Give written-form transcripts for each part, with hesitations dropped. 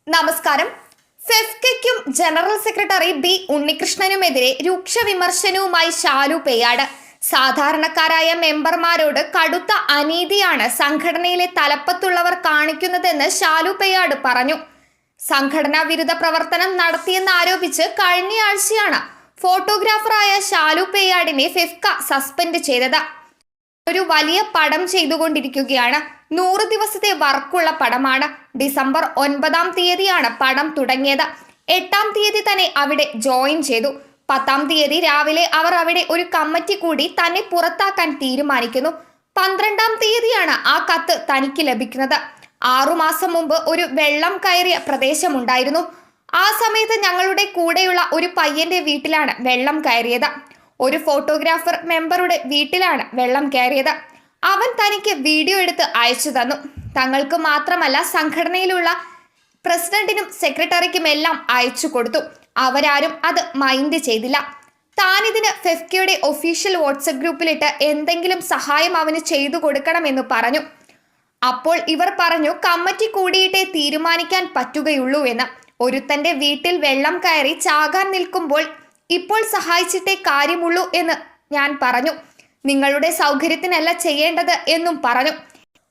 നമസ്കാരം. ഫെഫ്കയ്ക്കും general secretary B ഉണ്ണികൃഷ്ണനുമെതിരെ രൂക്ഷ വിമർശനവുമായി ശാലു പേയാട്. സാധാരണക്കാരായ മെമ്പർമാരോട് കടുത്ത അനീതിയാണ് സംഘടനയിലെ തലപ്പത്തുള്ളവർ കാണിക്കുന്നതെന്ന് ശാലു പേയാട് പറഞ്ഞു. സംഘടനാ വിരുദ്ധ പ്രവർത്തനം നടത്തിയെന്നാരോപിച്ച് കഴിഞ്ഞയാഴ്ചയാണ് ഫോട്ടോഗ്രാഫറായ ശാലു പേയാടിനെ ഫെഫ്ക സസ്പെൻഡ് ചെയ്തത്. ഒരു വലിയ പടം ചെയ്തുകൊണ്ടിരിക്കുകയാണ്. 100 ദിവസത്തെ വർക്കുള്ള പടമാണ്. ഡിസംബർ 9-ാം തീയതിയാണ് പടം തുടങ്ങിയത്. 8-ാം തീയതി തന്നെ അവിടെ ജോയിൻ ചെയ്തു. 10-ാം തീയതി രാവിലെ അവർ അവിടെ ഒരു കമ്മിറ്റി കൂടി തന്നെ പുറത്താക്കാൻ തീരുമാനിക്കുന്നു. 12-ാം തീയതിയാണ് ആ കത്ത് തനിക്ക് ലഭിക്കുന്നത്. 6 മാസം മുമ്പ് ഒരു വെള്ളം കയറിയ പ്രദേശമുണ്ടായിരുന്നു. ആ സമയത്ത് ഞങ്ങളുടെ കൂടെയുള്ള ഒരു പയ്യന്റെ വീട്ടിലാണ് വെള്ളം കയറിയത്. ഒരു ഫോട്ടോഗ്രാഫർ മെമ്പറുടെ വീട്ടിലാണ് വെള്ളം കയറിയത്. അവൻ തനിക്ക് വീഡിയോ എടുത്ത് അയച്ചു തന്നു. തങ്ങൾക്ക് മാത്രമല്ല, സംഘടനയിലുള്ള പ്രസിഡന്റിനും സെക്രട്ടറിക്കുമെല്ലാം അയച്ചു കൊടുത്തു. അവരാരും അത് മൈൻഡ് ചെയ്തില്ല. താനിതിന് ഫെഫ്കയുടെ ഒഫീഷ്യൽ വാട്സപ്പ് ഗ്രൂപ്പിലിട്ട് എന്തെങ്കിലും സഹായം അവന് ചെയ്തു കൊടുക്കണമെന്ന് പറഞ്ഞു. അപ്പോൾ ഇവർ പറഞ്ഞു, കമ്മിറ്റി കൂടിയിട്ടേ തീരുമാനിക്കാൻ പറ്റുകയുള്ളൂ എന്ന്. ഒരുത്തന്റെ വീട്ടിൽ വെള്ളം കയറി ചാകാൻ നിൽക്കുമ്പോൾ ഇപ്പോൾ സഹായിച്ചിട്ടേ കാര്യമുള്ളൂ എന്ന് ഞാൻ പറഞ്ഞു. നിങ്ങളുടെ സൗകര്യത്തിനല്ല ചെയ്യേണ്ടത് എന്നും പറഞ്ഞു.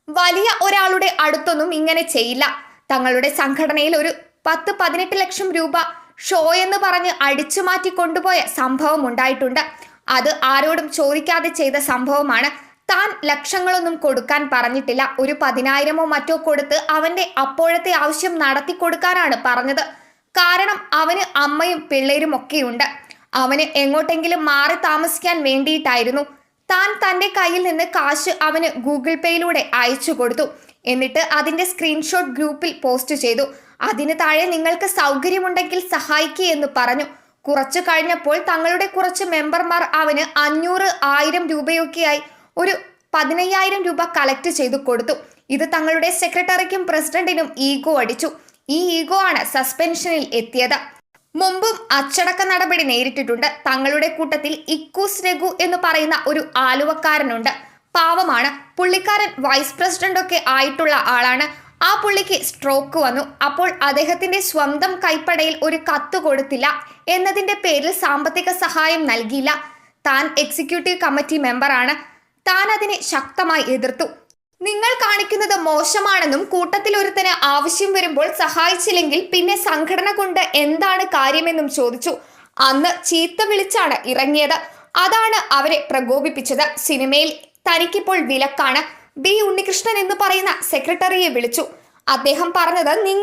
വലിയ ഒരാളുടെ അടുത്തൊന്നും ഇങ്ങനെ ചെയ്യില്ല. തങ്ങളുടെ സംഘടനയിൽ ഒരു 10-18 ലക്ഷം രൂപ ഷോ എന്ന് പറഞ്ഞ് അടിച്ചു മാറ്റി കൊണ്ടുപോയ സംഭവം ഉണ്ടായിട്ടുണ്ട്. അത് ആരോടും ചോദിക്കാതെ ചെയ്ത സംഭവമാണ്. താൻ ലക്ഷങ്ങളൊന്നും കൊടുക്കാൻ പറഞ്ഞിട്ടില്ല. ഒരു 10,000 മറ്റോ കൊടുത്ത് അവന്റെ അപ്പോഴത്തെ ആവശ്യം നടത്തി കൊടുക്കാനാണ് പറഞ്ഞത്. കാരണം അവന് അമ്മയും പിള്ളേരും ഒക്കെയുണ്ട്. അവന് എങ്ങോട്ടെങ്കിലും മാറി താമസിക്കാൻ വേണ്ടിയിട്ടായിരുന്നു. താൻ തൻ്റെ കയ്യിൽ നിന്ന് കാശ് അവന് ഗൂഗിൾ പേയിലൂടെ അയച്ചു കൊടുത്തു. എന്നിട്ട് അതിൻ്റെ സ്ക്രീൻഷോട്ട് ഗ്രൂപ്പിൽ പോസ്റ്റ് ചെയ്തു. അതിന് താഴെ നിങ്ങൾക്ക് സൗകര്യമുണ്ടെങ്കിൽ സഹായിക്കുക എന്ന് പറഞ്ഞു. കുറച്ചു കഴിഞ്ഞപ്പോൾ തങ്ങളുടെ കുറച്ച് മെമ്പർമാർ അവന് 500-1000 രൂപയൊക്കെയായി ഒരു 15,000 രൂപ കളക്ട് ചെയ്തു കൊടുത്തു. ഇത് തങ്ങളുടെ സെക്രട്ടറിക്കും പ്രസിഡന്റിനും ഈഗോ അടിച്ചു. ഈ ഈഗോ ആണ് സസ്പെൻഷനിൽ എത്തിയത്. മുമ്പും അച്ചടക്ക നടപടി നേരിട്ടിട്ടുണ്ട്. തങ്ങളുടെ കൂട്ടത്തിൽ ഇക്കൂസ് രഘു എന്ന് പറയുന്ന ഒരു ആലുവക്കാരനുണ്ട്. പാവമാണ്. പുള്ളിക്കാരൻ വൈസ് പ്രസിഡന്റ് ഒക്കെ ആയിട്ടുള്ള ആളാണ്. ആ പുള്ളിക്ക് സ്ട്രോക്ക് വന്നു. അപ്പോൾ അദ്ദേഹത്തിന്റെ സ്വന്തം കൈപ്പടയിൽ ഒരു കത്ത് കൊടുത്തില്ല എന്നതിന്റെ പേരിൽ സാമ്പത്തിക സഹായം നൽകിയില്ല. താൻ എക്സിക്യൂട്ടീവ് കമ്മിറ്റി മെമ്പറാണ്. താൻ അതിനെ ശക്തമായി എതിർത്തു. നിങ്ങൾ കാണിക്കുന്നത് മോശമാണെന്നും കൂട്ടത്തിൽ ഒരുത്തന് ആവശ്യം വരുമ്പോൾ സഹായിച്ചില്ലെങ്കിൽ പിന്നെ സംഘടന കൊണ്ട് എന്താണ് കാര്യമെന്നും ചോദിച്ചു. അന്ന് ചീത്ത വിളിച്ചാണ് ഇറങ്ങിയത്. അതാണ് അവരെ പ്രകോപിപ്പിച്ചത്. സിനിമയിൽ തനിക്കിപ്പോൾ വിലക്കാണ്. ബി ഉണ്ണികൃഷ്ണൻ എന്ന് പറയുന്ന സെക്രട്ടറിയെ വിളിച്ചു. അദ്ദേഹം പറഞ്ഞത്